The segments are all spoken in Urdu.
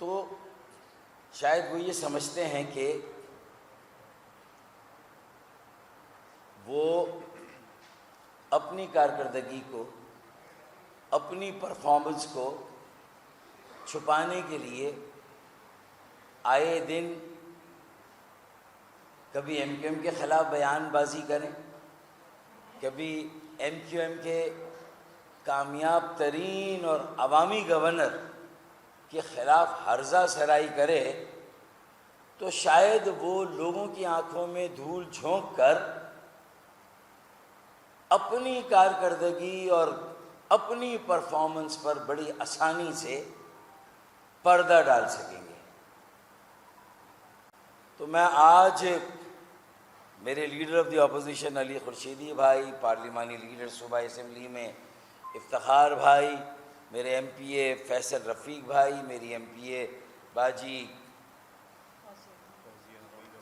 تو شاید وہ یہ سمجھتے ہیں کہ وہ اپنی کارکردگی کو، اپنی پرفارمنس کو چھپانے کے لیے آئے دن کبھی ایم کیو ایم کے خلاف بیان بازی کریں، کبھی ایم کیو ایم کے کامیاب ترین اور عوامی گورنر کے خلاف ہرزہ سرائی کرے، تو شاید وہ لوگوں کی آنکھوں میں دھول جھونک کر اپنی کارکردگی اور اپنی پرفارمنس پر بڑی آسانی سے پردہ ڈال سکیں گے۔ تو میں آج میرے لیڈر آف دی اپوزیشن علی خورشیدی بھائی، پارلیمانی لیڈر صوبائی اسمبلی میں افتخار بھائی، میرے ایم پی اے فیصل رفیق بھائی، میری ایم پی اے باجی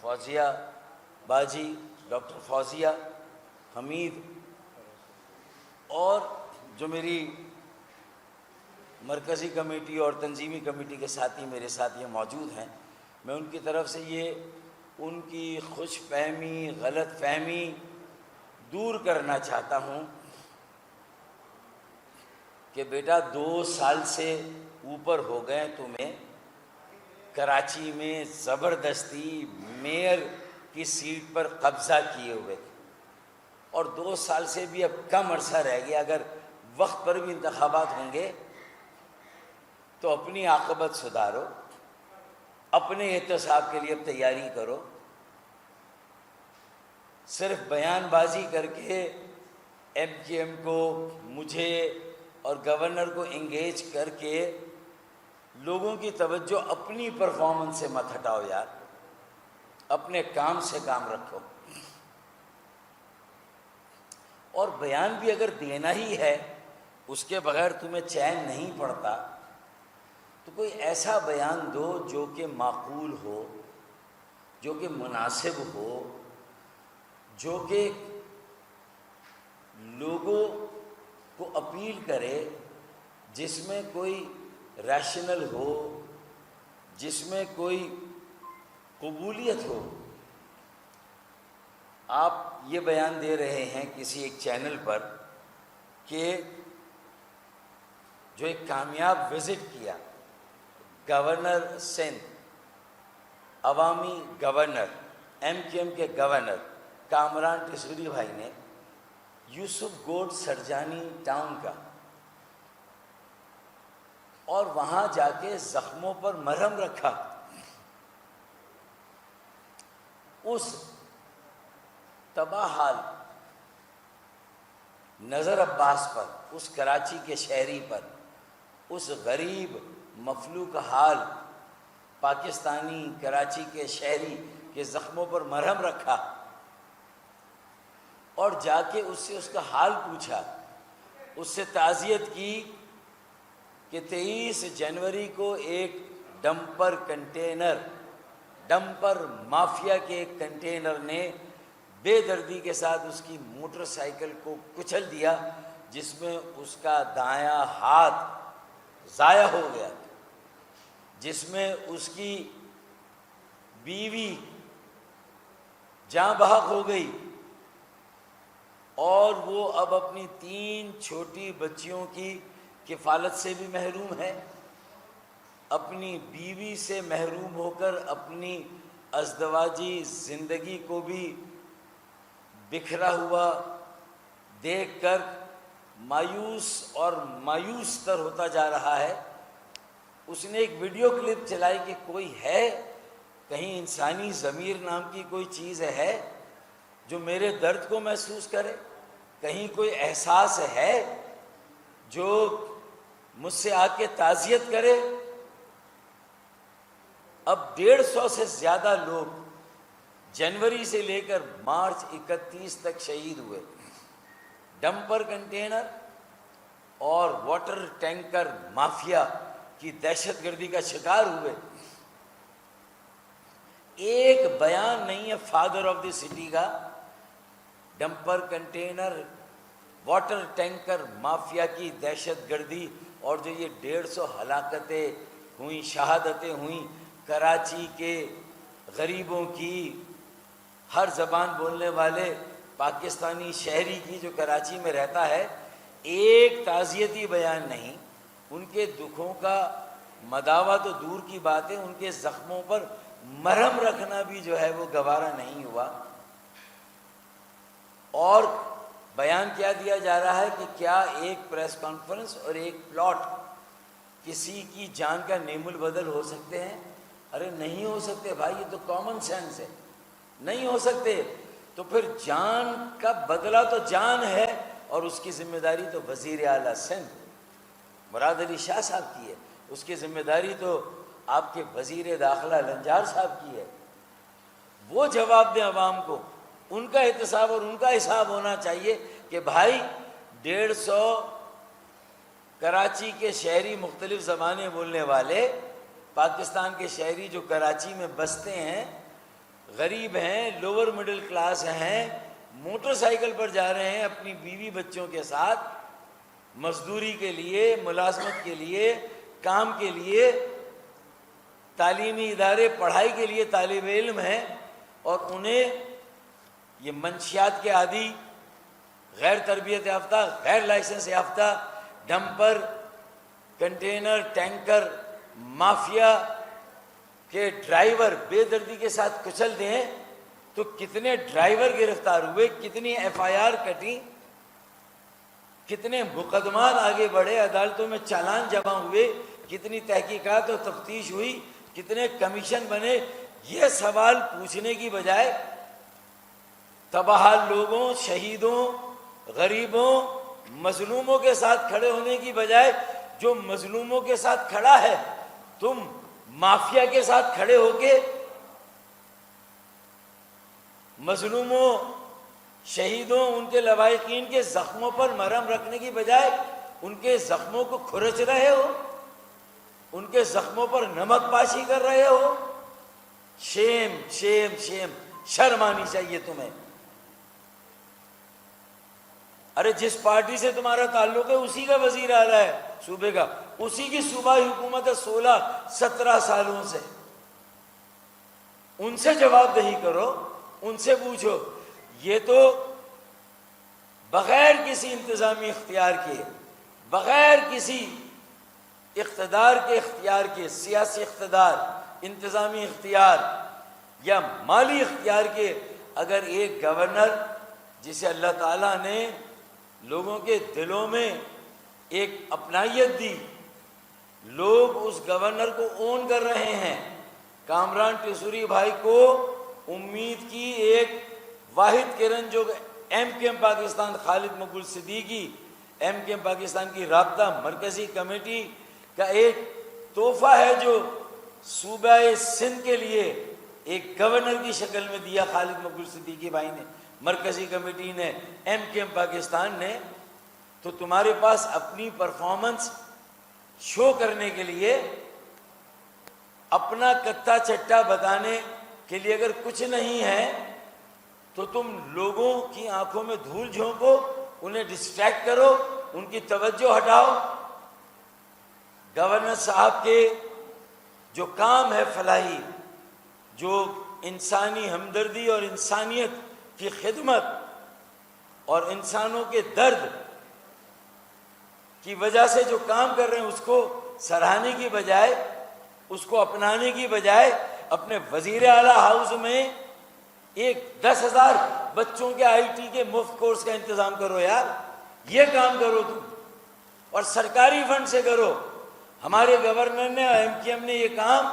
فوزیہ باجی، ڈاکٹر فوزیہ حمید، اور جو میری مرکزی کمیٹی اور تنظیمی کمیٹی کے ساتھی میرے ساتھ یہ موجود ہیں، میں ان کی طرف سے یہ ان کی خوش فہمی، غلط فہمی دور کرنا چاہتا ہوں کہ بیٹا 2 سال سے اوپر ہو گئے تمہیں کراچی میں زبردستی میئر کی سیٹ پر قبضہ کیے ہوئے، اور 2 سال سے بھی اب کم عرصہ رہ گیا، اگر وقت پر بھی انتخابات ہوں گے تو اپنی عاقبت سدھارو، اپنے احتساب کے لیے اب تیاری کرو۔ صرف بیان بازی کر کے ایم کیو ایم کو، مجھے اور گورنر کو انگیج کر کے لوگوں کی توجہ اپنی پرفارمنس سے مت ہٹاؤ یار، اپنے کام سے کام رکھو۔ اور بیان بھی اگر دینا ہی ہے، اس کے بغیر تمہیں چین نہیں پڑتا، تو کوئی ایسا بیان دو جو کہ معقول ہو، جو کہ مناسب ہو، جو کہ لوگوں کو اپیل کرے، جس میں کوئی ریشنل ہو، جس میں کوئی قبولیت ہو۔ آپ یہ بیان دے رہے ہیں کسی ایک چینل پر کہ جو ایک کامیاب وزٹ کیا گورنر سندھ، عوامی گورنر، ایم کیو ایم کے گورنر کامران ٹیسوری بھائی نے یوسف گوڈ سرجانی ٹاؤن کا، اور وہاں جا کے زخموں پر مرہم رکھا، اس تباہ حال نظر عباس پر، اس کراچی کے شہری پر، اس غریب مفلوک حال پاکستانی کراچی کے شہری کے زخموں پر مرہم رکھا، اور جا کے اس سے اس کا حال پوچھا، اس سے تعزیت کی کہ 23 جنوری کو ایک ڈمپر مافیا کے ایک کنٹینر نے بے دردی کے ساتھ اس کی موٹر سائیکل کو کچل دیا، جس میں اس کا دایاں ہاتھ ضائع ہو گیا، جس میں اس کی بیوی جاں بحق ہو گئی، اور وہ اب اپنی 3 چھوٹی بچیوں کی کفالت سے بھی محروم ہے، اپنی بیوی سے محروم ہو کر اپنی ازدواجی زندگی کو بھی بکھرا ہوا دیکھ کر مایوس اور مایوس تر ہوتا جا رہا ہے۔ اس نے ایک ویڈیو کلپ چلائی کہ کوئی ہے، کہیں انسانی ضمیر نام کی کوئی چیز ہے جو میرے درد کو محسوس کرے، کہیں کوئی احساس ہے جو مجھ سے آ کے تعزیت کرے۔ اب 150 سے زیادہ لوگ جنوری سے لے کر مارچ 31 تک شہید ہوئے، ڈمپر کنٹینر اور واٹر ٹینکر مافیا کی دہشت گردی کا شکار ہوئے۔ ایک بیان نہیں ہے فادر آف دی سٹی کا، dumper container, water tanker mafia کی دہشت گردی اور جو یہ 150 ہلاکتیں ہوئیں، شہادتیں ہوئیں کراچی کے غریبوں کی، ہر زبان بولنے والے پاکستانی شہری کی جو کراچی میں رہتا ہے، ایک تعزیتی بیان نہیں، ان کے دکھوں کا مداوع تو دور کی بات ہے، ان کے زخموں پر مرہم رکھنا بھی جو ہے وہ گوارا نہیں ہوا۔ اور بیان کیا دیا جا رہا ہے کہ کیا ایک پریس کانفرنس اور ایک پلاٹ کسی کی جان کا نیم البدل ہو سکتے ہیں؟ ارے نہیں ہو سکتے بھائی، یہ تو کامن سینس ہے، نہیں ہو سکتے۔ تو پھر جان کا بدلہ تو جان ہے، اور اس کی ذمہ داری تو وزیر اعلیٰ سندھ مراد علی شاہ صاحب کی ہے، اس کی ذمہ داری تو آپ کے وزیر داخلہ لنجار صاحب کی ہے۔ وہ جواب دیں عوام کو، ان کا احتساب اور ان کا حساب ہونا چاہیے کہ بھائی 150 کراچی کے شہری مختلف زبانیں بولنے والے، پاکستان کے شہری جو کراچی میں بستے ہیں، غریب ہیں، لوور مڈل کلاس ہیں، موٹر سائیکل پر جا رہے ہیں اپنی بیوی بچوں کے ساتھ مزدوری کے لیے، ملازمت کے لیے، کام کے لیے، تعلیمی ادارے پڑھائی کے لیے طالب علم ہیں، اور انہیں یہ منشیات کے عادی، غیر تربیت یافتہ، غیر لائسنس یافتہ ڈمپر، کنٹینر، ٹینکر مافیا کے ڈرائیور بے دردی کے ساتھ کچل دیں تو کتنے ڈرائیور گرفتار ہوئے، کتنی ایف آئی آر کٹی، کتنے مقدمات آگے بڑھے، عدالتوں میں چالان جمع ہوئے، کتنی تحقیقات و تفتیش ہوئی، کتنے کمیشن بنے۔ یہ سوال پوچھنے کی بجائے تباہ لوگوں، شہیدوں، غریبوں، مظلوموں کے ساتھ کھڑے ہونے کی بجائے، جو مظلوموں کے ساتھ کھڑا ہے تم مافیا کے ساتھ کھڑے ہو کے مظلوموں، شہیدوں، ان کے لواحقین کے زخموں پر مرہم رکھنے کی بجائے ان کے زخموں کو کھرچ رہے ہو، ان کے زخموں پر نمک پاشی کر رہے ہو۔ شیم شیم شیم، شرم آنی چاہیے تمہیں۔ ارے جس پارٹی سے تمہارا تعلق ہے اسی کا وزیر اعلیٰ ہے صوبے کا، اسی کی صوبائی حکومت ہے 16-17 سالوں سے، ان سے جواب دہی کرو، ان سے پوچھو۔ یہ تو بغیر کسی انتظامی اختیار کے، بغیر کسی اقتدار کے اختیار کے، سیاسی اقتدار، انتظامی اختیار یا مالی اختیار کے، اگر ایک گورنر جسے اللہ تعالیٰ نے لوگوں کے دلوں میں ایک اپنائیت دی، لوگ اس گورنر کو اون کر رہے ہیں، کامران ٹیسوری بھائی کو امید کی ایک واحد کرن جو ایم کیو ایم پاکستان خالد مقبول صدیقی، ایم کیو ایم پاکستان کی رابطہ مرکزی کمیٹی کا ایک تحفہ ہے جو صوبہ سندھ کے لیے ایک گورنر کی شکل میں دیا خالد مقبول صدیقی بھائی نے، مرکزی کمیٹی نے، ایم کیو ایم پاکستان نے۔ تو تمہارے پاس اپنی پرفارمنس شو کرنے کے لیے، اپنا کتا چٹا بتانے کے لیے اگر کچھ نہیں ہے تو تم لوگوں کی آنکھوں میں دھول جھونکو، انہیں ڈسٹریکٹ کرو، ان کی توجہ ہٹاؤ۔ گورنر صاحب کے جو کام ہے فلاحی، جو انسانی ہمدردی اور انسانیت کی خدمت اور انسانوں کے درد کی وجہ سے جو کام کر رہے ہیں، اس کو سراہنے کی بجائے، اس کو اپنانے کی بجائے، اپنے وزیر اعلیٰ ہاؤس میں ایک 10,000 بچوں کے آئی ٹی کے مفت کورس کا انتظام کرو یار، یہ کام کرو تم، اور سرکاری فنڈ سے کرو۔ ہمارے گورنر نے، ایم کیو ایم نے یہ کام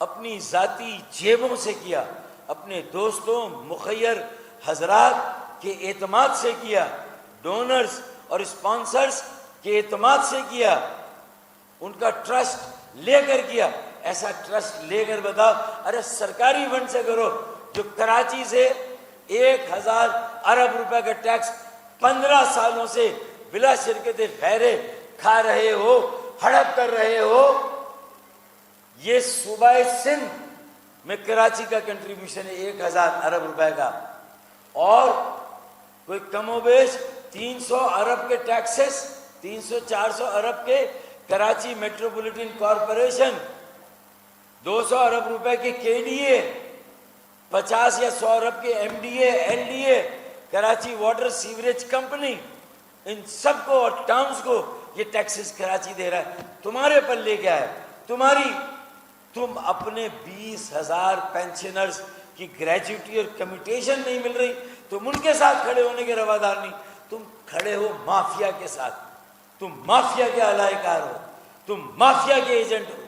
اپنی ذاتی جیبوں سے کیا، اپنے دوستوں، مخیر حضرات کے اعتماد سے کیا، ڈونرز اور اسپانسرز کے اعتماد سے کیا، ان کا ٹرسٹ لے کر کیا۔ ایسا ٹرسٹ لے کر بتاؤ، ارے سرکاری فنڈ سے کرو۔ جو کراچی سے 1,000 ارب روپے کا ٹیکس 15 سالوں سے بلا شرکت خیرے کھا رہے ہو، ہڑپ کر رہے ہو، یہ صوبہ سندھ میں کراچی کا کنٹریبیوشن ہے 1,000 ارب روپے کا، اور کوئی کم و بیش 300 ارب کے ٹیکسز، 300-400 ارب کے کراچی میٹروپولیٹن کارپوریشن 200 ارب روپے کے KDA، 50 یا 100 ارب کے MDA LDA، Karachi water sewerage company, ان سب کو اور ٹاؤنز کو یہ ٹیکسز کراچی دے رہا ہے. تمہارے پلے کیا ہے؟ تم اپنے 20,000 پینشنرز کی گریجویٹی اور کمیٹیشن نہیں مل رہی، تم ان کے ساتھ کھڑے ہونے کے روادار نہیں، تم کھڑے ہو مافیا کے ساتھ، تم مافیا کے اعلی کار ہو، تم مافیا کے ایجنٹ ہو.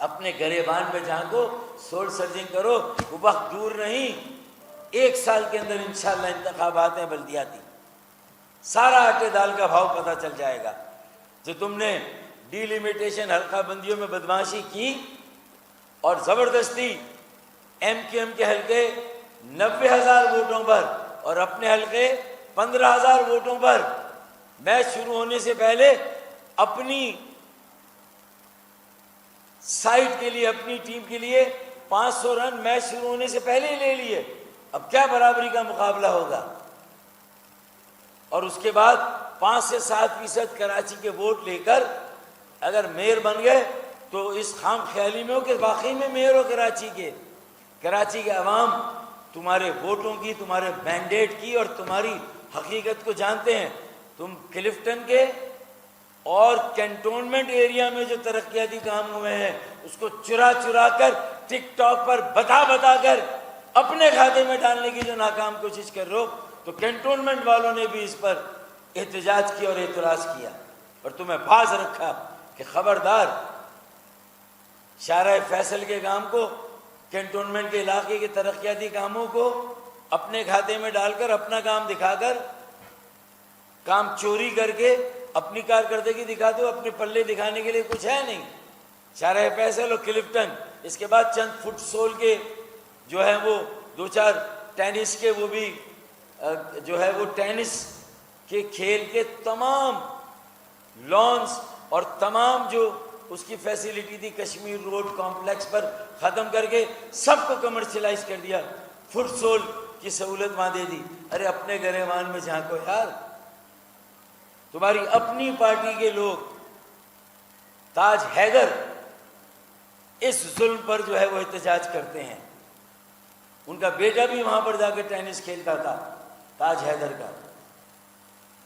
اپنے گریبان میں جھانکو، سول سرچنگ کرو، وہ وقت دور نہیں، 1 سال کے اندر انشاءاللہ انتخابات ہیں بلدیاتی، سارا آٹے دال کا بھاؤ پتہ چل جائے گا. جو تم نے ڈیلیمیٹیشن حلقہ بندیوں میں بدماشی کی اور زبردستی MQM کے حلقے 90,000 ووٹوں پر اور اپنے حلقے 15,000 ووٹوں پر، میچ شروع ہونے سے پہلے اپنی سائٹ کے لیے، اپنی ٹیم کے لیے 500 رن میچ شروع ہونے سے پہلے ہی لے لیے. اب کیا برابری کا مقابلہ ہوگا؟ اور اس کے بعد 5 سے 7% کراچی کے ووٹ لے کر اگر میئر بن گئے تو اس خام خیالی میں ہو کہ واقعی میں میئر ہو کراچی کے. کراچی کے عوام تمہارے ووٹوں کی، تمہارے مینڈیٹ کی اور تمہاری حقیقت کو جانتے ہیں. تم کلفٹن کے اور کینٹونمنٹ ایریا میں جو ترقیاتی کام ہوئے ہیں اس کو چرا چرا کر ٹک ٹاک پر بتا کر اپنے کھاتے میں ڈالنے کی جو ناکام کوشش کر رہے ہو، تو کینٹونمنٹ والوں نے بھی اس پر احتجاج کیا اور اعتراض کیا اور تمہیں باز رکھا کہ خبردار شارع فیصل کے کام کو، کینٹونمنٹ کے علاقے کے ترقیاتی کاموں کو اپنے کھاتے میں ڈال کر، اپنا کام دکھا کر، کام چوری کر کے اپنی کارکردگی دکھاتے ہو. اپنے پلے دکھانے کے لیے کچھ ہے نہیں. شارع فیصل اور کلفٹن، اس کے بعد چند فٹ سول کے جو ہے وہ 2-4 ٹینس کے، وہ بھی جو ہے وہ ٹینس کے کھیل کے تمام لانس اور تمام جو اس کی فیسیلیٹی تھی کشمیر روڈ کمپلیکس پر ختم کر کے سب کو کمرشلائز کر دیا، فٹ سول کی سہولت وہاں دے دی. ارے اپنے گریبان میں جھانکو یار. تمہاری اپنی پارٹی کے لوگ، تاج حیدر، اس ظلم پر جو ہے وہ احتجاج کرتے ہیں. ان کا بیٹا بھی وہاں پر جا کے ٹینس کھیلتا تھا، تاج حیدر کا.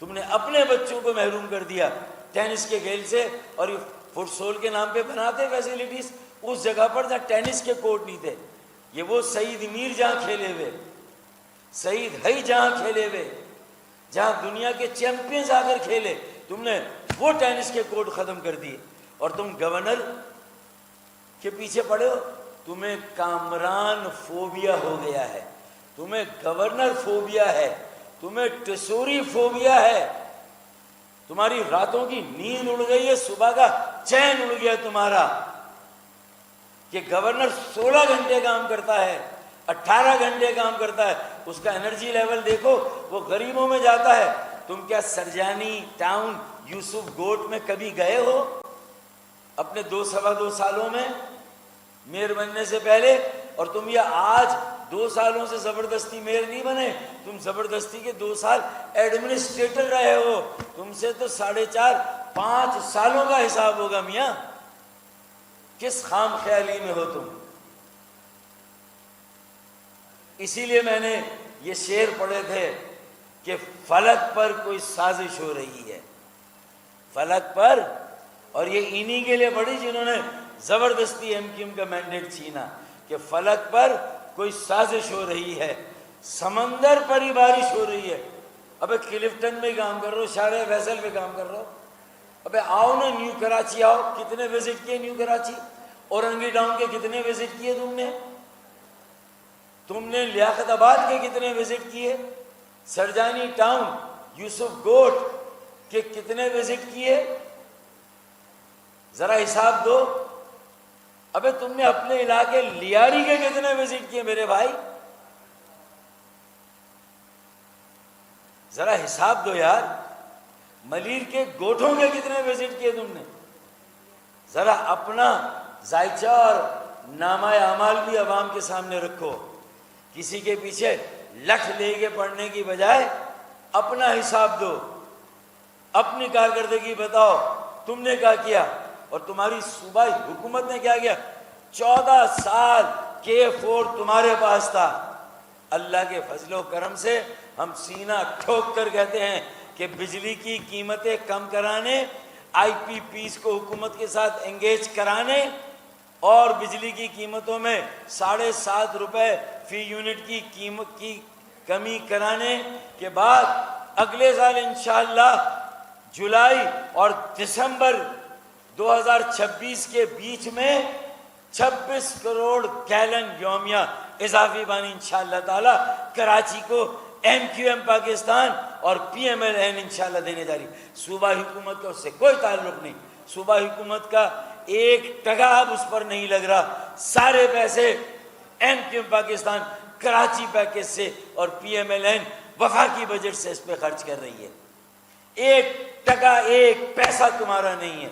تم نے اپنے بچوں کو محروم کر دیا ٹینس کے کھیل سے، اور یہ فٹ سول کے نام پہ بناتے فیسیلیٹیز اس جگہ پر جہاں ٹینس کے کورٹ نہیں تھے. یہ وہ سعید میر جہاں کھیلے ہوئے، سعید ہئی جہاں کھیلے ہوئے، جہاں دنیا کے چیمپئنز آ کر کھیلے، تم نے وہ ٹینس کے کورٹ ختم کر دیے. اور تم گورنر کے پیچھے پڑے ہو. تمہیں کامران فوبیا ہو گیا ہے، تمہیں گورنر فوبیا ہے، تمہیں ٹسوری فوبیا ہے. تمہاری راتوں کی نیند اڑ گئی ہے، صبح کا چین اڑ گیا تمہارا کہ گورنر 16 گھنٹے کام کرتا ہے، 18 گھنٹے کام کرتا ہے. اس کا انرجی لیول دیکھو، وہ غریبوں میں جاتا ہے. تم کیا سرجانی ٹاؤن یوسف گوٹ میں کبھی گئے ہو اپنے 2-2.25 سالوں میں میئر بننے سے پہلے؟ اور تم یہ آج 2 سالوں سے زبردستی میئر نہیں بنے، تم زبردستی کے 2 سال ایڈمنسٹریٹر رہے ہو. تم سے تو 4.5-5 سالوں کا حساب ہوگا میاں. کس خام خیالی میں ہو تم؟ اسی لیے میں نے یہ شعر پڑھے تھے کہ فلک پر کوئی سازش ہو رہی ہے، فلک پر. اور یہ انہی کے لیے پڑھی جنہوں نے زبردستی MQM کا مینڈیٹ چھینا کہ فلک پر کوئی سازش ہو رہی ہے، سمندر پر ہی بارش ہو رہی ہے. ابے کلفٹن میں کام کر رہے ہو، شارع فیصل میں کام کر رہے ہو، ابے آؤ نا نیو کراچی آؤ. کتنے وزٹ کیے نیو کراچی؟ اورنگی ٹاؤن کے کتنے وزٹ کیے تم نے لیاقت آباد کے کتنے وزٹ کیے؟ سرجانی ٹاؤن، یوسف گوٹ کے کتنے وزٹ کیے؟ ذرا حساب دو. ابے تم نے اپنے علاقے لیاری کے کتنے وزٹ کیے میرے بھائی؟ ذرا حساب دو یار. ملیر کے گوٹھوں کے کتنے وزٹ کیے تم نے؟ ذرا اپنا ذائچہ اور نامہ اعمال بھی عوام کے سامنے رکھو. کسی کے پیچھے لکھ لے کے پڑھنے کی بجائے اپنا حساب دو. اپنی کارکردگی بتاؤ، تم نے کیا کیا، اور تمہاری صوبائی حکومت نے کیا کیا؟ 14 سال K4 تمہارے پاس تھا۔ اللہ کے فضل و کرم سے ہم سینہ ٹھوک کر کہتے ہیں کہ بجلی کی قیمتیں کم کرانے، IPPs کو حکومت کے ساتھ انگیج کرانے اور بجلی کی قیمتوں میں 7.5 روپے فی یونٹ کی قیمت کی کمی کرانے کے بعد اگلے سال انشاءاللہ جولائی اور دسمبر 2026 کے بیچ میں 26 کروڑ گیلن یومیہ اضافی پانی انشاءاللہ تعالی کراچی کو MQM پاکستان اور PMLN انشاءاللہ دینے جا رہی۔ صوبہ حکومت کا اس سے کوئی تعلق نہیں، صوبہ حکومت کا 1 ٹکا اب اس پر نہیں لگ رہا، سارے پیسے MQM پاکستان کراچی پیکیج سے اور PMLN وفاقی بجٹ سے اس پہ خرچ کر رہی ہے۔ 1 ٹکا 1 پیسہ تمہارا نہیں ہے۔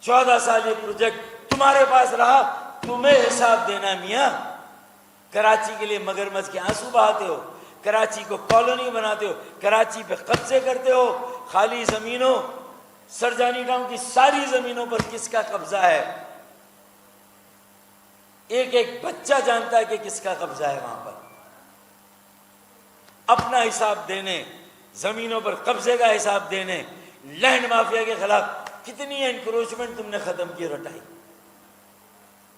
14 سال یہ پروجیکٹ تمہارے پاس رہا، تمہیں حساب دینا میاں۔ کراچی کے لیے مگرمچھ کے آنسو بہاتے ہو، کراچی کو کالونی بناتے ہو، کراچی پہ قبضے کرتے ہو، خالی زمینوں، سرجانی ٹاؤن کی ساری زمینوں پر کس کا قبضہ ہے؟ ایک ایک بچہ جانتا ہے کہ کس کا قبضہ ہے وہاں پر۔ اپنا حساب دینے، زمینوں پر قبضے کا حساب دینے، لینڈ مافیا کے خلاف کتنی انکروچمنٹ تم نے ختم کی رٹائی،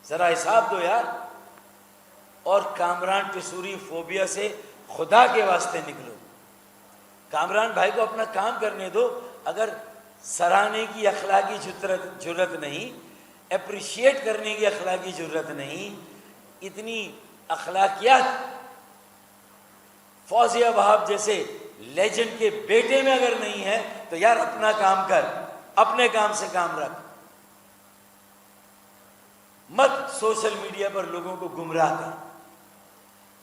ذرا حساب دو یار۔ اور کامران ٹسوری فوبیا سے خدا کے واسطے نکلو۔ کامران بھائی کو اپنا کام کرنے دو، اگر سراہنے کی اخلاقی جرت نہیں، اپریشیٹ کرنے کی اخلاقی جرت نہیں، اتنی اخلاقیات فوزیہ وہاب جیسے لیجنڈ کے بیٹے میں اگر نہیں ہے تو یار اپنا کام کر، اپنے کام سے کام رکھ، مت سوشل میڈیا پر لوگوں کو گمراہ کر۔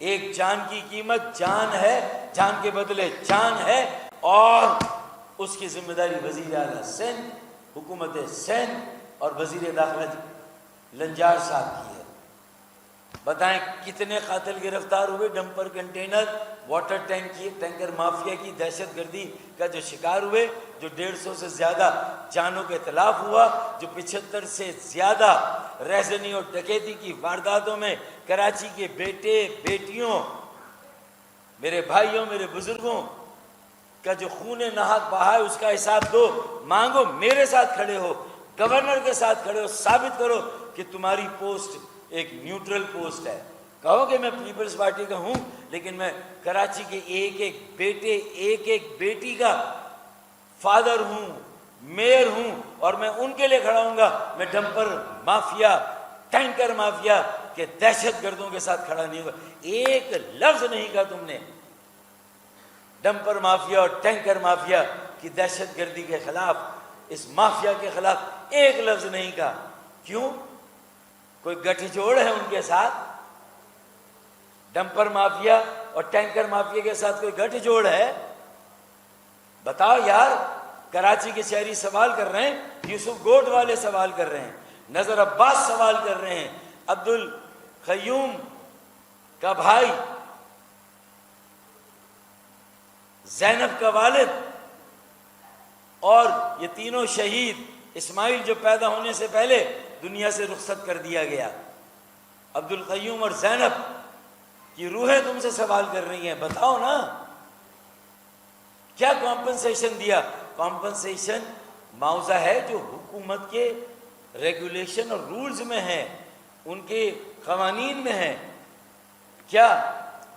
ایک جان کی قیمت جان ہے، جان کے بدلے جان ہے، اور اس کی ذمہ داری وزیر اعلیٰ سندھ، حکومت سندھ اور وزیر داخلہ لنجار صاحب کی ہے۔ بتائیں کتنے قاتل گرفتار ہوئے، dumper container water tanker mafia کی دہشت گردی کا جو شکار ہوئے، جو 150 سے زیادہ جانوں کا اتلاف ہوا، جو 75 سے زیادہ ریزنی اور ڈکیتی کی وارداتوں میں کراچی کے بیٹے بیٹیوں، میرے بھائیوں، میرے بزرگوں کا جو خون نہاد بہا ہے، اس کا حساب دو، مانگو، میرے ساتھ کھڑے ہو، گورنر کے ساتھ کھڑے ہو، ثابت کرو کہ تمہاری پوسٹ ایک نیوٹرل پوسٹ ہے۔ کہو کہ میں پیپلز پارٹی کا ہوں، لیکن میں کراچی کے ایک ایک بیٹے، ایک ایک بیٹی کا فادر ہوں، میئر ہوں، اور میں ان کے لیے کھڑا ہوں گا۔ میں ڈمپر مافیا، ٹینکر مافیا کے دہشت گردوں کے ساتھ کھڑا نہیں ہوگا۔ ایک لفظ نہیں کہا تم نے ڈمپر مافیا اور ٹینکر مافیا کی دہشت گردی کے خلاف، اس مافیا کے خلاف ایک لفظ نہیں کہا۔ کیوں؟ کوئی گٹھ جوڑ ہے ان کے ساتھ؟ ڈمپر مافیا اور ٹینکر مافیا کے ساتھ کوئی گٹھ جوڑ ہے؟ بتاؤ یار۔ کراچی کے شہری سوال کر رہے ہیں، یوسف گوٹ والے سوال کر رہے ہیں، نظر عباس سوال کر رہے ہیں، عبد القیوم کا بھائی، زینب کا والد، اور یہ تینوں شہید، اسماعیل جو پیدا ہونے سے پہلے دنیا سے رخصت کر دیا گیا، عبد القیوم اور زینب کی روحیں تم سے سوال کر رہی ہیں۔ بتاؤ نا کیا کمپنسیشن دیا؟ کمپنسیشن معاوضہ ہے جو حکومت کے ریگولیشن اور رولز میں ہے، ان کے قوانین میں ہے۔ کیا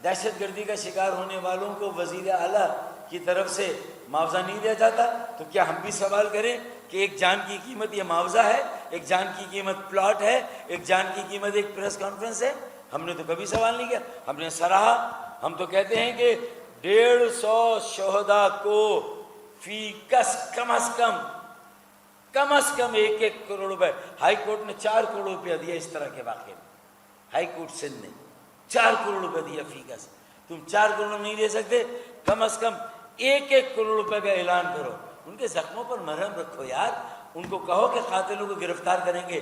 دہشت گردی کا شکار ہونے والوں کو وزیر اعلیٰ کی طرف سے معاوضہ نہیں دیا جاتا؟ تو کیا ہم بھی سوال کریں کہ ایک جان کی قیمت یہ معاوضہ ہے، ایک جان کی قیمت پلاٹ ہے، ایک جان کی قیمت ایک پریس کانفرنس ہے؟ ہم نے تو کبھی سوال نہیں کیا، ہم نے سراہا۔ ہم تو کہتے ہیں کہ 150 شہداء کو فی کس کم از کم 1 کروڑ روپے، ہائی کورٹ نے 4 کروڑ روپیہ دیا اس طرح کے واقعے میں، ہائی کورٹ سندھ نے 4 کروڑ روپے دیا فی کس۔ تم 4 کروڑ نہیں دے سکتے، کم از کم 1 کروڑ روپے کا اعلان کرو، ان کے زخموں پر مرہم رکھو یار، ان کو کہو کہ قاتلوں کو گرفتار کریں گے۔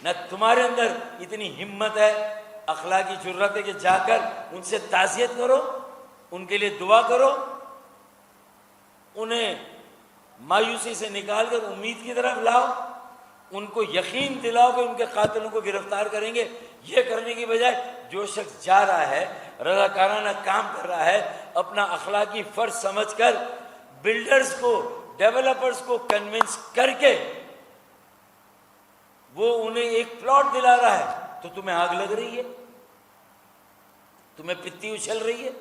نہ تمہارے اندر اتنی ہمت ہے، اخلاقی جرت ہے کہ جا کر ان سے تعزیت کرو، ان کے لیے دعا کرو، انہیں مایوسی سے نکال کر امید کی طرف لاؤ، ان کو یقین دلاؤ کہ ان کے قاتلوں کو گرفتار کریں گے۔ یہ کرنے کی بجائے جو شخص جا رہا ہے، رضاکارانہ کام کر رہا ہے، اپنا اخلاقی فرض سمجھ کر بلڈرز کو، ڈیولپرز کو کنونس کر کے وہ انہیں ایک پلاٹ دلا رہا ہے، تو تمہیں آگ لگ رہی ہے، تمہیں پتی اچھل رہی ہے،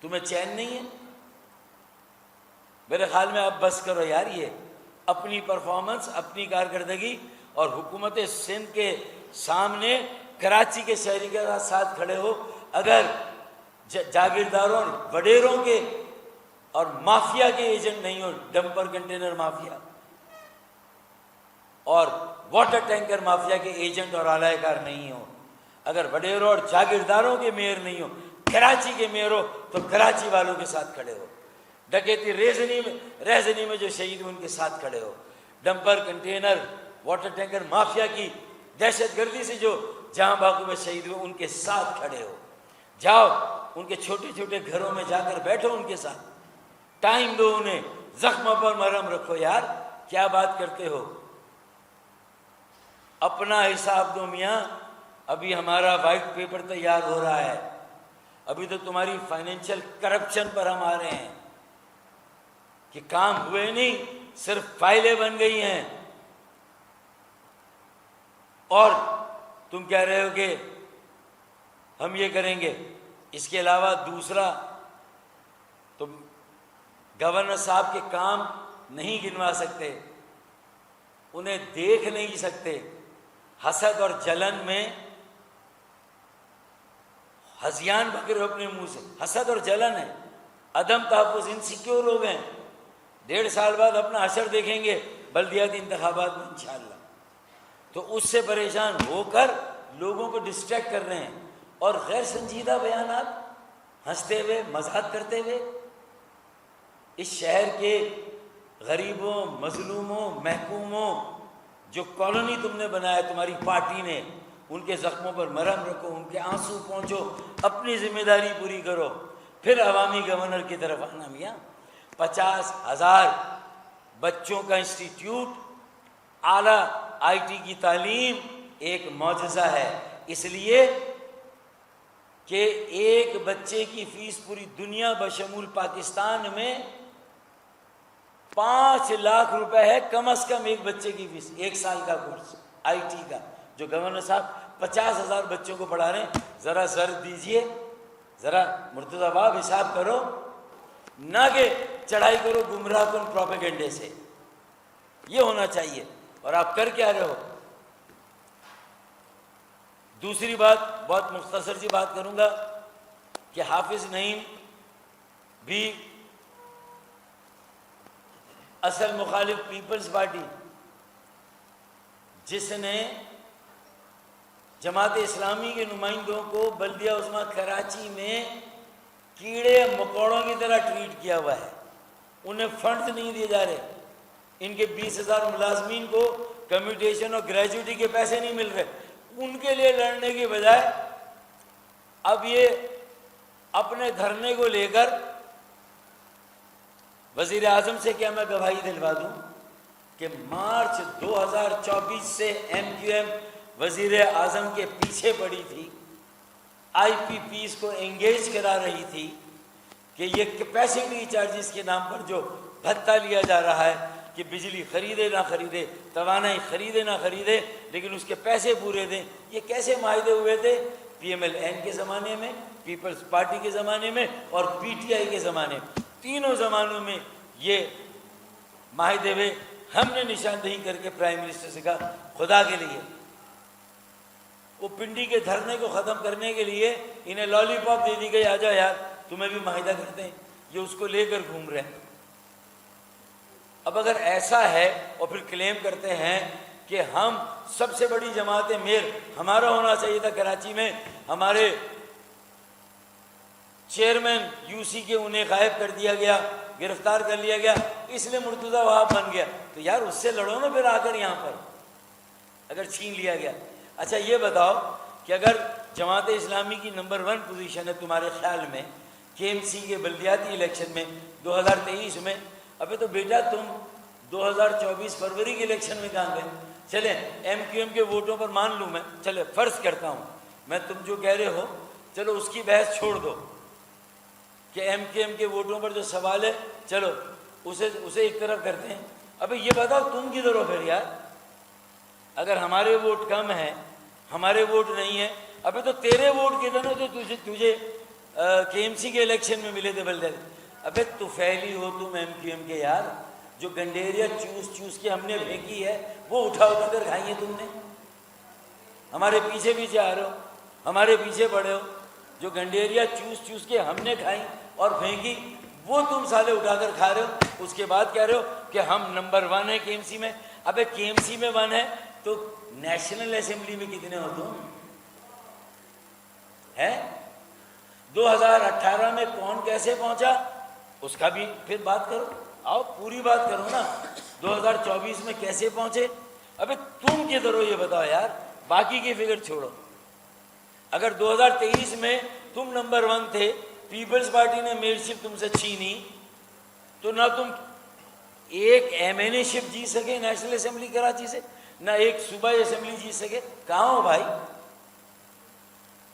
تمہیں چین نہیں ہے۔ میرے خیال میں اب بس کرو یار، یہ اپنی پرفارمنس، اپنی کارکردگی، اور حکومت سندھ کے سامنے کراچی کے شہری کے ساتھ کھڑے ہو۔ اگر جاگیرداروں، وڈیروں کے اور مافیا کے ایجنٹ نہیں ہو، ڈمپر کنٹینر مافیا اور واٹر ٹینکر مافیا کے ایجنٹ اور اعلی کار نہیں ہو، اگر وڈیروں اور جاگیرداروں کے میئر نہیں ہو، کراچی کے میئر ہو، تو کراچی والوں کے ساتھ کھڑے ہو۔ ڈکیتی رہزنی میں جو شہید ہوئے ان کے ساتھ کھڑے ہو۔ Dumper container water tanker mafia کی دہشت گردی سے جو جہاں باغوں میں شہید ہوئے ان کے ساتھ کھڑے ہو۔ جاؤ ان کے چھوٹے چھوٹے گھروں میں جا کر بیٹھو، ان کے ساتھ ٹائم دو، انہیں زخموں پر مرہم رکھو۔ یار کیا بات کرتے ہو، اپنا حساب دو میاں۔ ابھی ہمارا وائٹ پیپر تیار ہو رہا ہے، ابھی تو تمہاری فائنینشیل کرپشن پر ہم آ رہے ہیں کہ کام ہوئے نہیں، صرف فائلیں بن گئی ہیں، اور تم کہہ رہے ہو کہ ہم یہ کریں گے۔ اس کے علاوہ دوسرا، تم گورنر صاحب کے کام نہیں گنوا سکتے، انہیں دیکھ نہیں سکتے۔ حسد اور جلن میں ہذیان بکر اپنے منہ سے، حسد اور جلن ہے، عدم تحفظ، انسیکیور ہو گئے۔ 1.5 سال بعد اپنا حشر دیکھیں گے بلدیاتی انتخابات میں انشاءاللہ، تو اس سے پریشان ہو کر لوگوں کو ڈسٹریکٹ کر رہے ہیں، اور غیر سنجیدہ بیانات، ہنستے ہوئے، مذاق کرتے ہوئے۔ اس شہر کے غریبوں، مظلوموں، محکوموں، جو کالونی تم نے بنایا تمہاری پارٹی نے، ان کے زخموں پر مرہم رکھو، ان کے آنسو پہنچو، اپنی ذمہ داری پوری کرو، پھر عوامی گورنر کی طرف آنا۔ میاں 50,000 بچوں کا انسٹیٹیوٹ، اعلیٰ آئی ٹی کی تعلیم ایک معجزہ ہے، اس لیے کہ ایک بچے کی فیس پوری دنیا بشمول پاکستان میں 5 لاکھ روپے ہے کم از کم ایک بچے کی فیس، 1 سال کا کورس آئی ٹی کا، جو گورنر صاحب 50,000 بچوں کو پڑھا رہے ہیں۔ ذرا سر دیجئے، ذرا مرتضی باب حساب کرو، نہ کہ چڑھائی کرو گمراہ کن پروپیگنڈے سے، یہ ہونا چاہیے۔ اور آپ کر کیا رہے ہو؟ دوسری بات، بہت مختصر سی بات کروں گا کہ حافظ نعیم بھی اصل مخالف پیپلز پارٹی، جس نے جماعت اسلامی کے نمائندوں کو بلدیہ عظمیٰ کراچی میں کیڑے مکوڑوں کی طرح ٹریٹ کیا ہوا ہے، انہیں فنڈز نہیں دیے جا رہے، ان کے 20,000 ملازمین کو کمیوٹیشن اور گریجوٹی کے پیسے نہیں مل رہے، ان کے لیے لڑنے کی بجائے اب یہ اپنے دھرنے کو لے کر وزیر اعظم سے کیا میں گواہی دلوا دوں کہ مارچ 2024 سے ایم کیو ایم وزیر اعظم کے پیچھے پڑی تھی، آئی پی پیز کو انگیج کرا رہی تھی کہ یہ کیپیسٹی چارجز کے نام پر جو بھتہ لیا جا رہا ہے کہ بجلی خریدے نہ خریدے، توانائی خریدے نہ خریدے، لیکن اس کے پیسے پورے دیں، یہ کیسے معاہدے ہوئے تھے؟ پی ایم ایل این کے زمانے میں، پیپلز پارٹی کے زمانے میں، اور پی ٹی آئی کے زمانے میں، تینوں زمانوں میں یہ معاہدے ہوئے۔ ہم نے نشاندہی کر کے پرائم منسٹر سے کہا خدا کے لیے وہ پنڈی کے دھرنے کو ختم کرنے کے لیے انہیں لالی پاپ دے دی گئی، آ جاؤ یار تمہیں بھی معاہدہ کرتے ہیں، یہ اس کو لے کر گھوم رہے ہیں۔ اب اگر ایسا ہے اور پھر کلیم کرتے ہیں کہ ہم سب سے بڑی جماعت میر ہمارا ہونا چاہیے تھا کراچی میں، ہمارے چیئرمین یو سی کے انہیں غائب کر دیا گیا، گرفتار کر لیا گیا، اس لیے مرتضی وہاب بن گیا، تو یار اس سے لڑو نا پھر آ کر یہاں پر، اگر چھین لیا گیا۔ اچھا یہ بتاؤ کہ اگر جماعت اسلامی کی نمبر 1 پوزیشن ہے تمہارے خیال میں کے ایم سی کے بلدیاتی الیکشن میں 2023 میں، ابے تو بیٹا تم 2024 فروری کے الیکشن میں کہاں گئے؟ چلیں ایم کیو ایم کے ووٹوں پر مان لوں میں، چلے فرض کرتا ہوں میں تم جو کہہ رہے ہو، چلو اس کی بحث چھوڑ دو کہ ایم کیو ایم کے ووٹوں پر جو سوال ہے، چلو اسے ایک طرف کرتے ہیں۔ ابھی یہ بتاؤ تم کدھر ہو پھر یار؟ اگر ہمارے ووٹ کم ہیں، ہمارے ووٹ نہیں ہیں، ابھی تو تیرے ووٹ کدھر ہو جو تجھے کے ایم سی کے الیکشن میں ملے تھے بلدے؟ ابے تو فیلی ہو تم ایم کیو ایم کے یار، جو گنڈیریا چوس کے ہم نے پھینکی ہے وہ اٹھا کر کھائی ہے تم نے۔ ہمارے پیچھے پیچھے آ رہے ہو، ہمارے پیچھے پڑے ہو، جو گنڈیریا چوس کے ہم نے کھائی اور پھینکی وہ تم سالے اٹھا کر کھا رہے ہو۔ اس کے بعد کہہ رہے ہو کہ ہم نمبر 1 ہے کے ایم سی میں۔ ابے کے ایم سی میں 1 ہے تو نیشنل اسمبلی میں کتنے ہو تم؟ ہے 2018 میں کون کیسے پہنچا اس کا بھی پھر بات کرو، آؤ پوری بات کرو نا۔ 2024 میں کیسے پہنچے؟ ابے تم کدھر ہو یہ بتاؤ یار، باقی کی فکر چھوڑو۔ اگر 2023 میں تم نمبر 1 تھے، پیپلز پارٹی نے میئرشپ تم سے چھینی، تو نہ تم ایک ایم این اے شپ جیت سکے نیشنل اسمبلی کراچی سے، نہ ایک صوبائی اسمبلی جیت سکے۔ کہاں ہو بھائی؟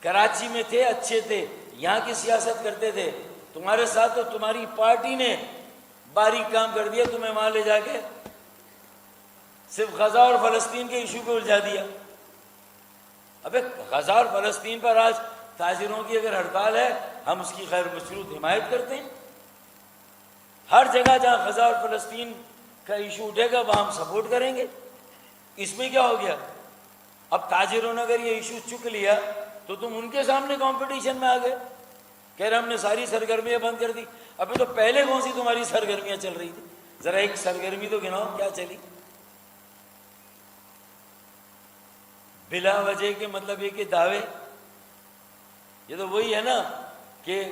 کراچی میں تھے، اچھے تھے، یہاں کی سیاست کرتے تھے، تمہارے ساتھ تو تمہاری پارٹی نے باریک کام کر دیا، تمہیں وہاں لے جا کے صرف غزہ اور فلسطین کے ایشو پہ الجھا دیا۔ ابے غزہ اور فلسطین پر آج تاجروں کی اگر ہڑتال ہے، ہم اس کی غیر مشروط حمایت کرتے ہیں۔ ہر جگہ جہاں غزہ اور فلسطین کا ایشو اٹھے گا وہاں ہم سپورٹ کریں گے۔ اس میں کیا ہو گیا؟ اب تاجروں نے اگر یہ ایشو چک لیا تو تم ان کے سامنے کمپٹیشن میں آ گئے، کہہ رہے ہم نے ساری سرگرمیاں بند کر دی۔ ابھی تو پہلے کون سی تمہاری سرگرمیاں چل رہی تھی؟ ذرا ایک سرگرمی تو گناؤ کیا چلی؟ بلا وجہ کے مطلب یہ کہ دعوے، یہ تو وہی ہے نا کہ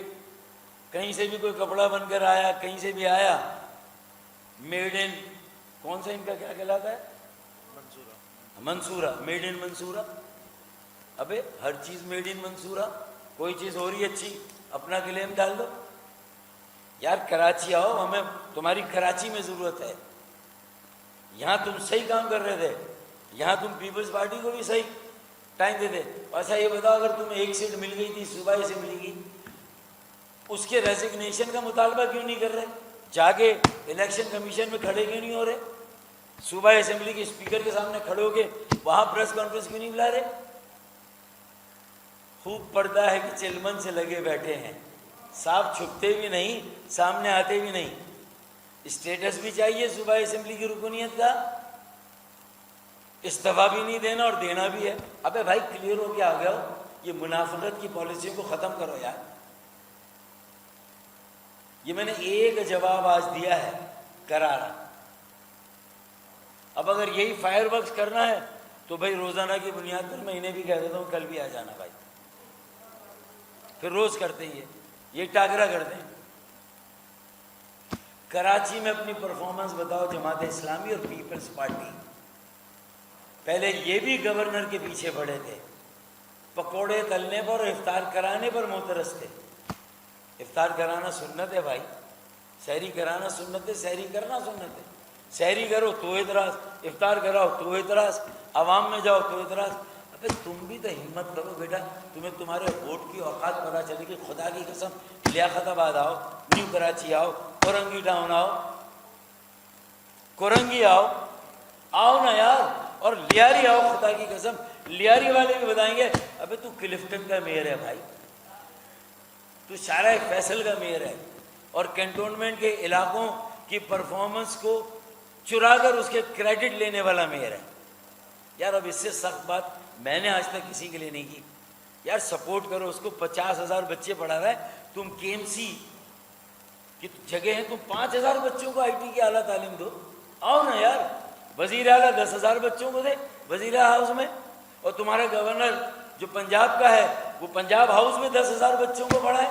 کہیں سے بھی کوئی کپڑا بن کر آیا، کہیں سے بھی آیا، میڈ ان کون سا ان کا کیا کہلاتا ہے؟ منصورہ، میڈ ان منصورہ۔ ابے ہر چیز میڈ ان منصورہ، کوئی چیز ہو رہی ہے اچھی اپنا کلیم ڈال دو۔ یار کراچی آؤ، ہمیں تمہاری کراچی میں ضرورت ہے۔ یہاں تم صحیح کام کر رہے تھے، یہاں تم پیپلز پارٹی کو بھی صحیح ٹائم دے دے۔ اچھا یہ بتاؤ اگر تمہیں ایک سیٹ مل گئی تھی صوبائی اسمبلی کی، اس کے ریزگنیشن کا مطالبہ کیوں نہیں کر رہے؟ جا کے الیکشن کمیشن میں کھڑے کیوں نہیں ہو رہے؟ صوبائی اسمبلی کے اسپیکر کے سامنے کھڑے ہو کے وہاں پریس کانفرنس کیوں نہیں بلا رہے؟ خوب پڑتا ہے کہ چلمن سے لگے بیٹھے ہیں، صاحب چھپتے بھی نہیں، سامنے آتے بھی نہیں۔ اسٹیٹس بھی چاہیے صوبائی اسمبلی کی رکنیت کا، استعفیٰ بھی نہیں دینا اور دینا بھی ہے۔ ابے بھائی کلیئر ہو کے آ گیا ہو، یہ منافقت کی پالیسیوں کو ختم کرو یار۔ یہ میں نے ایک جواب آج دیا ہے کرارا۔ اب اگر یہی فائر ورکس کرنا ہے تو بھائی روزانہ کی بنیاد پر میں انہیں بھی کہہ دیتا ہوں کل بھی آ جانا بھائی، پھر روز کرتے ہیں یہ ٹاکرا کرتے ہیں۔ کراچی میں اپنی پرفارمنس بتاؤ جماعت اسلامی اور پیپلز پارٹی۔ پہلے یہ بھی گورنر کے پیچھے پڑے تھے، پکوڑے تلنے پر اور افطار کرانے پر معترض تھے۔ افطار کرانا سنت ہے بھائی، سحری کرانا سنت ہے، سحری کرنا سنت ہے۔ سحری کرو تو اعتراض، افطار کراؤ تو اعتراض، عوام میں جاؤ تو اعتراض۔ ابے تم بھی تو ہمت کرو بیٹا، تمہیں تمہارے ووٹ کی اوقات پتہ چلے کہ خدا کی قسم لیاقت آباد آؤ، نیو کراچی آؤ، اورنگی ٹاؤن آؤ، کورنگی آؤ، آؤ نا یار، اور لیاری آؤ۔ خدا کی قسم لیاری والے بھی بتائیں گے ابے تو کلفٹن کا میئر ہے بھائی، تو شارع فیصل کا میئر ہے، اور کینٹونمنٹ کے علاقوں کی پرفارمنس کو چرا کر اس کے کریڈٹ لینے والا میئر ہے۔ یار اب اس سے سخت بات میں نے آج تک کسی کے لیے نہیں کی۔ یار سپورٹ کرو اس کو، 50,000 بچے پڑھا رہا ہے، تم کے ایم سی کی جگہ ہیں، تم 5,000 بچوں کو آئی ٹی کی اعلیٰ تعلیم دو۔ آؤ نا یار، وزیر اعلیٰ 10,000 بچوں کو دے وزیر ہاؤس میں، اور تمہارا گورنر جو پنجاب کا ہے وہ پنجاب ہاؤس میں 10,000 بچوں کو پڑھائے،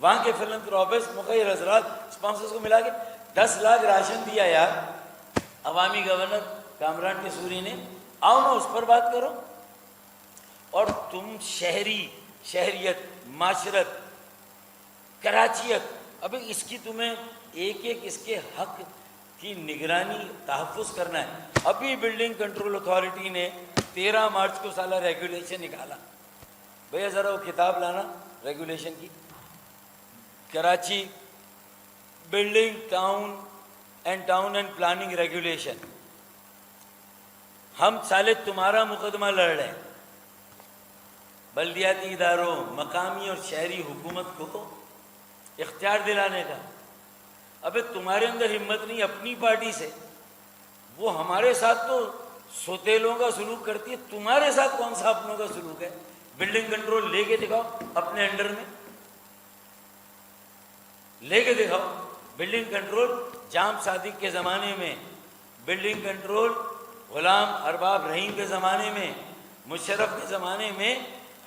وہاں کے فلنتھروپسٹ مخیر حضرات اسپانسرز کو ملا کے 10 لاکھ راشن دیا یار عوامی گورنر کامران قصوری نے۔ آؤ نا اس پر بات کرو۔ اور تم شہریت، معاشرت، کراچیت، اب اس کی تمہیں ایک ایک اس کے حق کی نگرانی تحفظ کرنا ہے۔ ابھی بلڈنگ کنٹرول اتھارٹی نے 13 مارچ کو سالہ ریگولیشن نکالا، بھیا ذرا وہ کتاب لانا ریگولیشن کی، Karachi building town and planning regulation. ہم سالے تمہارا مقدمہ لڑ رہے ہیں، بلدیاتی اداروں، مقامی اور شہری حکومت کو اختیار دلانے کا۔ ابے تمہارے اندر ہمت نہیں اپنی پارٹی سے، وہ ہمارے ساتھ تو سوتیلوں کا سلوک کرتی ہے، تمہارے ساتھ کون سا اپنوں کا سلوک ہے؟ بلڈنگ کنٹرول لے کے دکھاؤ اپنے انڈر میں، لے کے دکھاؤ۔ بلڈنگ کنٹرول جام صادق کے زمانے میں، بلڈنگ کنٹرول غلام ارباب رحیم کے زمانے میں، مشرف کے زمانے میں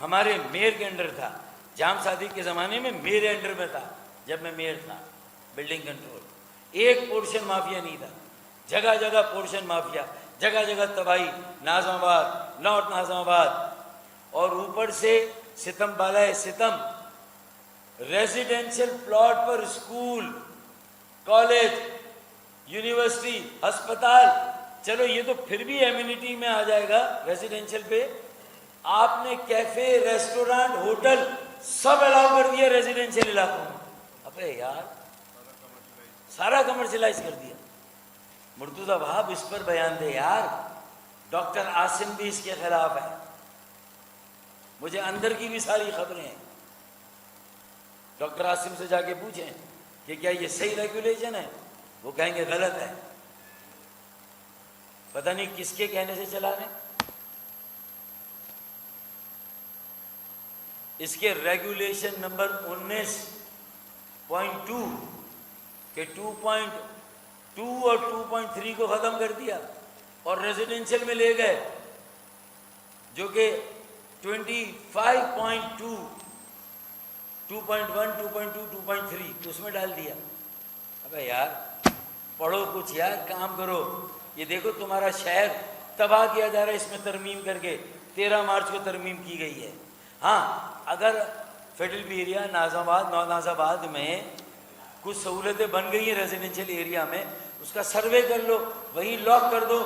ہمارے میئر کے انڈر تھا، جام صادق کے زمانے میں میرے انڈر میں تھا جب میں میئر تھا۔ بلڈنگ کنٹرول ایک پورشن مافیا نہیں تھا، جگہ جگہ پورشن مافیا، جگہ جگہ تباہی، ناظم آباد، نارتھ ناظم آباد، اور اوپر سے ستم بالائے ستم، ریزیڈینشل پلاٹ پر اسکول، کالج، یونیورسٹی، ہسپتال۔ چلو یہ تو پھر بھی ایمینٹی میں آ جائے گا ریزیڈینشل پہ، آپ نے کیفے، ریسٹورانٹ، ہوٹل سب الاؤ کر دیا ریزیڈینشل علاقوں میں۔ ابے یار سارا کمرشلائز کر دیا۔ مرتضیٰ وہاب اس پر بیان دے یار، ڈاکٹر عاصم بھی اس کے خلاف ہے، مجھے اندر کی بھی ساری خبریں ہیں۔ ڈاکٹر عاصم سے جا کے پوچھیں کہ کیا یہ صحیح ریگولیشن ہے، وہ کہیں گے غلط ہے، پتہ نہیں کس کے کہنے سے چلا رہے ہیں۔ اس کے ریگولیشن نمبر 19.2 کہ 2.2 اور 2.3 کو ختم کر دیا اور ریزیڈینشل میں لے گئے، جو کہ 25.2، 2.1، 2.2، 2.3 اس میں ڈال دیا۔ ابے یار پڑھو کچھ یار، کام کرو۔ یہ دیکھو تمہارا شہر تباہ کیا جا رہا ہے اس میں ترمیم کر کے، 13 مارچ کو ترمیم کی گئی ہے۔ ہاں اگر فیڈرل ایریا ناظم آباد، نو ناظم آباد میں کچھ سہولتیں بن گئی ہیں ریزیڈینشیل ایریا میں، اس کا سروے کر لو، وہیں لاک کر دو،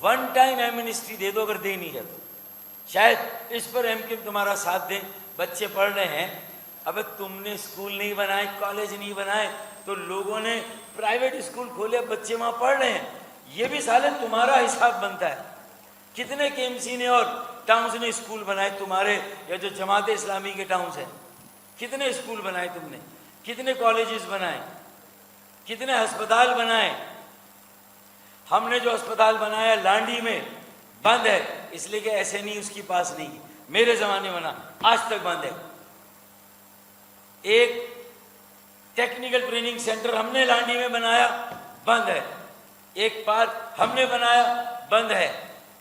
ون ٹائم ایمنسٹی دے دو اگر دے نہیں ہے تو، شاید اس پر ایم کیو تمہارا ساتھ دیں۔ بچے پڑھ رہے ہیں، اب تم نے اسکول نہیں بنائے، کالج نہیں بنائے، تو لوگوں نے پرائیویٹ اسکول کھولے، بچے وہاں پڑھ رہے ہیں، یہ بھی سالے تمہارا حساب بنتا ہے۔ کتنے کے ایم سی نے اور ٹاؤنز نے اسکول بنائے تمہارے، یا جو جماعت اسلامی کے ٹاؤنز ہیں، کتنے اسکول بنائے تم نے، کتنے کالجز بنائے، کتنے ہسپتال بنائے؟ ہم نے جو ہسپتال بنایا لانڈی میں بند ہے، اس لیے کہ ایسے نہیں اس کے پاس نہیں، میرے زمانے بنا، آج تک بند ہے۔ ایک ٹیکنیکل ٹریننگ سینٹر ہم نے لانڈی میں بنایا، بند ہے۔ ایک پارک ہم نے بنایا، بند ہے۔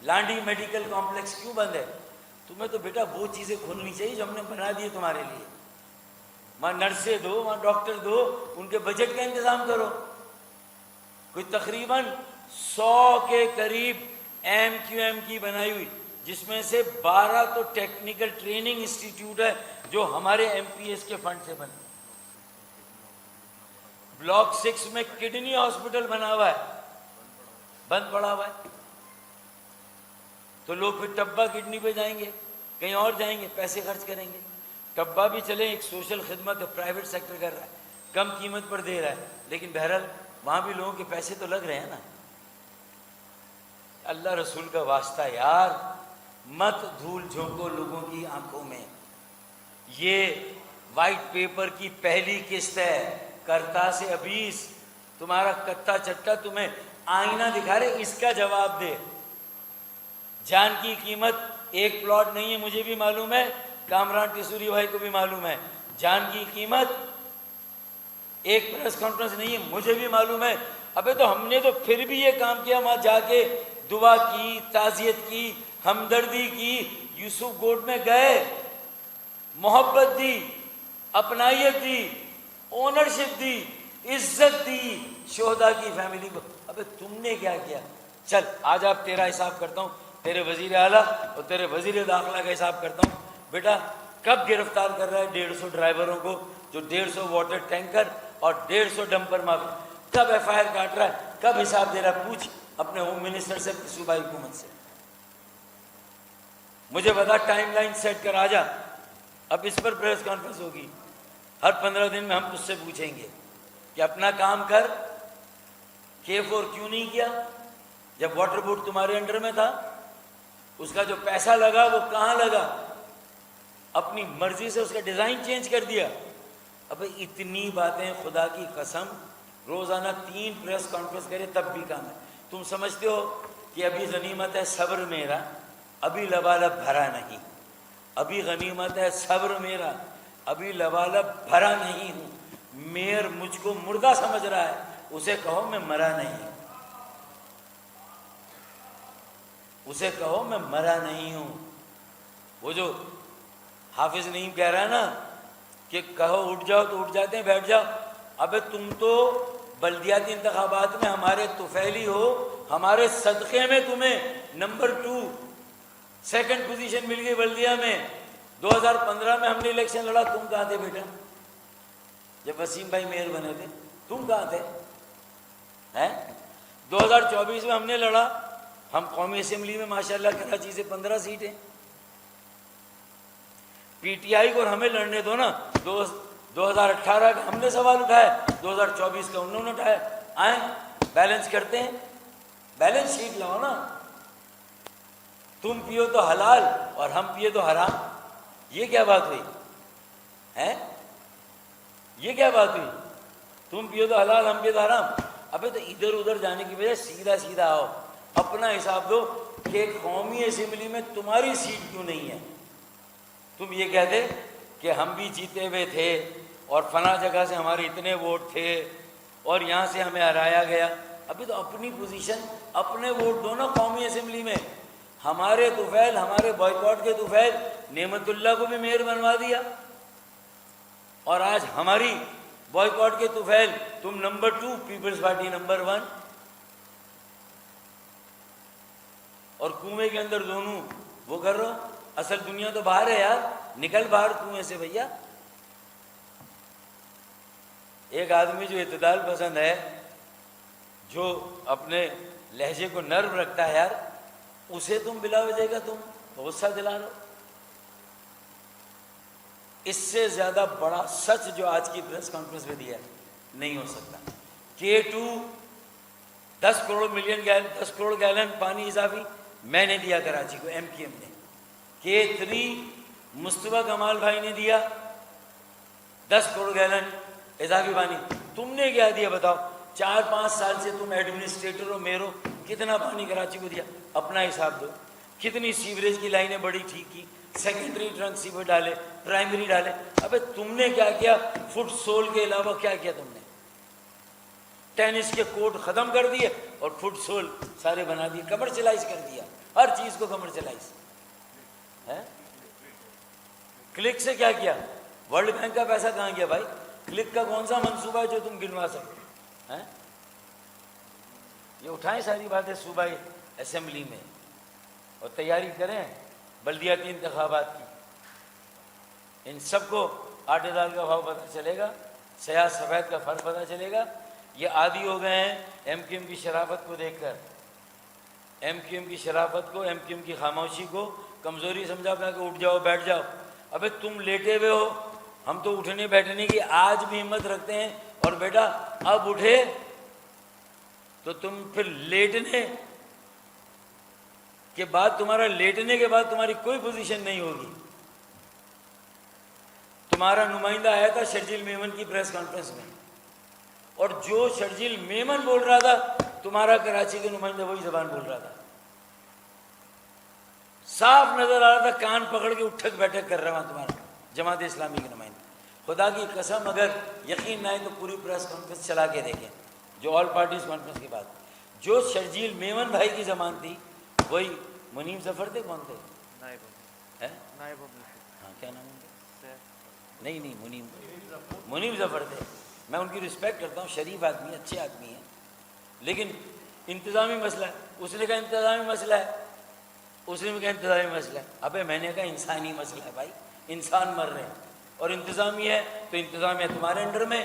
لانڈی میڈیکل کمپلیکس کیوں بند ہے؟ تمہیں تو بیٹا وہ چیزیں کھولنی چاہیے جو ہم نے بنا دی تمہارے لیے، وہاں نرسیں دو، وہاں ڈاکٹر دو، ان کے بجٹ کا انتظام کرو۔ کوئی تقریباً 100 کے قریب ایم کیو ایم کی بنائی ہوئی، جس میں سے 12 تو ٹیکنیکل ٹریننگ انسٹیٹیوٹ ہے جو ہمارے ایم پی ایس کے فنڈ سے بنے۔ بلاک 6 میں کڈنی ہاسپٹل بنا ہوا ہے، بند پڑا ہوا ہے، تو لوگ پھر ٹبا کڈنی پہ جائیں گے، کہیں اور جائیں گے، پیسے خرچ کریں گے۔ ٹبا بھی چلے، ایک سوشل خدمت ہے، پرائیویٹ سیکٹر کر رہا ہے، کم قیمت پر دے رہا ہے، لیکن بہرحال وہاں بھی لوگوں کے پیسے تو لگ رہے ہیں نا۔ اللہ رسول کا واسطہ یار، مت دھول جھونکو لوگوں کی آنکھوں میں۔ یہ وائٹ پیپر کی پہلی قسط ہے، کرتا سے ابیس، تمہارا کتا چٹا تمہیں آئینہ دکھا رہے، اس کا جواب دے۔ جان کی قیمت ایک پلاٹ نہیں ہے، مجھے بھی معلوم ہے، کامران ٹیسوری بھائی کو بھی معلوم ہے، جان کی قیمت ایک پریس کانفرنس نہیں ہے، مجھے بھی معلوم ہے۔ ابے تو ہم نے تو پھر بھی یہ کام کیا، وہاں جا کے دعا کی، تعزیت کی، ہمدردی کی، یوسف گوٹ میں گئے، محبت دی، اپنائیت دی، اونرشپ دی، عزت دی شہداء کی فیملی کو۔ ابے تم نے کیا کیا؟ چل آج آپ تیرا حساب کرتا ہوں، تیرے وزیر اعلیٰ اور تیرے وزیر داخلہ کا حساب کرتا ہوں۔ بیٹا کب گرفتار کر رہا ہے 150 ڈرائیوروں کو جو 150 واٹر ٹینکر اور 150 ڈمپر معافی. کب ایف آئی آر کاٹ رہا ہے, کب حساب دے رہا ہے؟ پوچھ اپنے ہوم منسٹر سے, صوبائی حکومت سے. مجھے بتا, ٹائم لائن سیٹ کر, آ جا. اب اس پر پریس کانفرنس ہوگی, ہر 15 دن میں ہم تجھ سے پوچھیں گے کہ اپنا کام کر. K4 کیوں نہیں کیا جب واٹر بورڈ تمہارے انڈر میں تھا؟ اس کا جو پیسہ لگا وہ کہاں لگا؟ اپنی مرضی سے اس کا ڈیزائن چینج کر دیا. اب اتنی باتیں, خدا کی قسم, روزانہ 3 پریس کانفرنس کرے تب بھی کام ہے. تم سمجھتے ہو کہ ابھی غنیمت ہے صبر میرا, ابھی لبالب بھرا نہیں. ابھی غنیمت ہے صبر میرا, ابھی لبالب بھرا نہیں ہوں. میئر مجھ کو مردہ سمجھ رہا ہے, اسے کہو میں مرا نہیں. اسے کہو میں مرا نہیں ہوں. وہ جو حافظ نعیم کہہ رہا ہے نا کہ کہو اٹھ جاؤ تو اٹھ جاتے ہیں, بیٹھ جاؤ. ابے تم تو بلدیاتی انتخابات میں ہمارے طفیلی ہو, ہمارے صدقے میں تمہیں نمبر 2 سیکنڈ پوزیشن مل گئی بلدیہ میں. 2015 میں ہم نے الیکشن لڑا, تم کہاں تھے بیٹا؟ جب وسیم بھائی میئر بنے تھے تم کہاں تھے؟ 2024 میں ہم نے لڑا, ہم قومی اسمبلی میں ماشاءاللہ کراچی سے 15 سیٹیں. پی ٹی آئی کو ہمیں لڑنے دو نا. 2018 کا ہم نے سوال اٹھایا, 2024 کا انہوں نے اٹھایا. آئیں بیلنس کرتے ہیں, بیلنس شیٹ لاؤ نا. تم پیو تو حلال اور ہم پیے تو حرام, یہ کیا بات ہوئی ہے؟ یہ کیا بات ہوئی؟ تم پیو تو حلال, ہم پیے تو حرام. ابے تو ادھر ادھر جانے کی وجہ سیدھا سیدھا آؤ, اپنا حساب دو کہ قومی اسمبلی میں تمہاری سیٹ کیوں نہیں ہے. تم یہ کہتے کہ ہم بھی جیتے ہوئے تھے اور فلاں جگہ سے ہمارے اتنے ووٹ تھے اور یہاں سے ہمیں ہرایا گیا. ابھی تو اپنی پوزیشن, اپنے ووٹ دو نا قومی اسمبلی میں. ہمارے طفیل, ہمارے بائیکاٹ کے طفیل نعمت اللہ کو بھی میئر بنوا دیا, اور آج ہماری بائیکاٹ کے طفیل تم نمبر 2, پیپلز پارٹی نمبر 1. اور کنویں کے اندر دونوں وہ کر رہو. اصل دنیا تو باہر ہے یار, نکل باہر کنویں سے بھیا. ایک آدمی جو اعتدال پسند ہے, جو اپنے لہجے کو نرم رکھتا ہے یار, اسے تم بلا وجہ کا تم غصہ دلا لو. اس سے زیادہ بڑا سچ جو آج کی پریس کانفرنس میں دیا نہیں ہو سکتا. K2 10 کروڑ گیلن پانی اضافی میں نے دیا کراچی کو, ایم کیو ایم نے. K3 مصطفیٰ کمال بھائی نے دیا 10 کروڑ گیلن اضافی پانی. تم نے کیا دیا بتاؤ؟ 4-5 سال سے تم ایڈمنسٹریٹر ہو, میئر ہو, کتنا پانی کراچی کو دیا؟ اپنا حساب دو. کتنی سیوریج کی لائنیں بڑی ٹھیک کی, سیکنڈری ٹرنک سیور ڈالے, پرائمری ڈالے. ابے تم نے کیا کیا؟ فٹ سول کے علاوہ کیا کیا تم نے؟ ٹینس کے کورٹ ختم کر دیے اور فٹ سول سارے بنا دیے, کمرشلائز کر دیا, ہر چیز کو کمرشلائز. کلک سے کیا کیا؟ ورلڈ بینک کا پیسہ کہاں گیا بھائی؟ کلک کا کون سا منصوبہ ہے جو تم گنوا سکتے؟ یہ اٹھائیں ساری باتیں صوبائی اسمبلی میں اور تیاری کریں بلدیاتی انتخابات کی. ان سب کو آٹے دال کا بھاؤ پتہ چلے گا, سیاہ سفید کا فرق پتہ چلے گا. یہ عادی ہو گئے ہیں ایم کیو ایم کی شرافت کو دیکھ کر, ایم کیو ایم کی شرافت کو, ایم کیو ایم کی خاموشی کو کمزوری سمجھا کہ اٹھ جاؤ بیٹھ جاؤ. ابے تم لیٹے ہوئے ہو, ہم تو اٹھنے بیٹھنے کی آج بھی ہمت رکھتے ہیں, اور بیٹا اب اٹھے تو تم پھر لیٹنے کے بعد, تمہارا لیٹنے کے بعد تمہاری کوئی پوزیشن نہیں ہوگی. تمہارا نمائندہ آیا تھا شرجیل میمن کی پریس کانفرنس میں, اور جو شرجیل میمن بول رہا تھا تمہارا کراچی کے نمائندہ وہی زبان بول رہا تھا. صاف نظر آ رہا تھا, کان پکڑ کے اٹھک بیٹھک کر رہا تمہارا جماعت اسلامی کے نمائندہ. خدا کی قسم اگر یقین نہ ہے تو پوری پریس کانفرنس چلا کے دیکھیں, جو آل پارٹیز کانفرنس کے بعد جو شرجیل میمن بھائی کی زبان تھی وہی منیم ظفر تھے. کون تھے؟ نائب. ہاں کیا نام ہے؟ نہیں منیم ظفر تھے. میں ان کی رسپیکٹ کرتا ہوں, شریف آدمی, اچھے آدمی ہیں, لیکن انتظامی مسئلہ ہے. اس نے کہا انتظامی مسئلہ ہے, اس نے بھی کہا انتظامی مسئلہ ہے. ابے میں نے کہا انسانی مسئلہ ہے بھائی, انسان مر رہے ہیں, اور انتظامی ہے تو انتظامیہ تمہارے انڈر میں,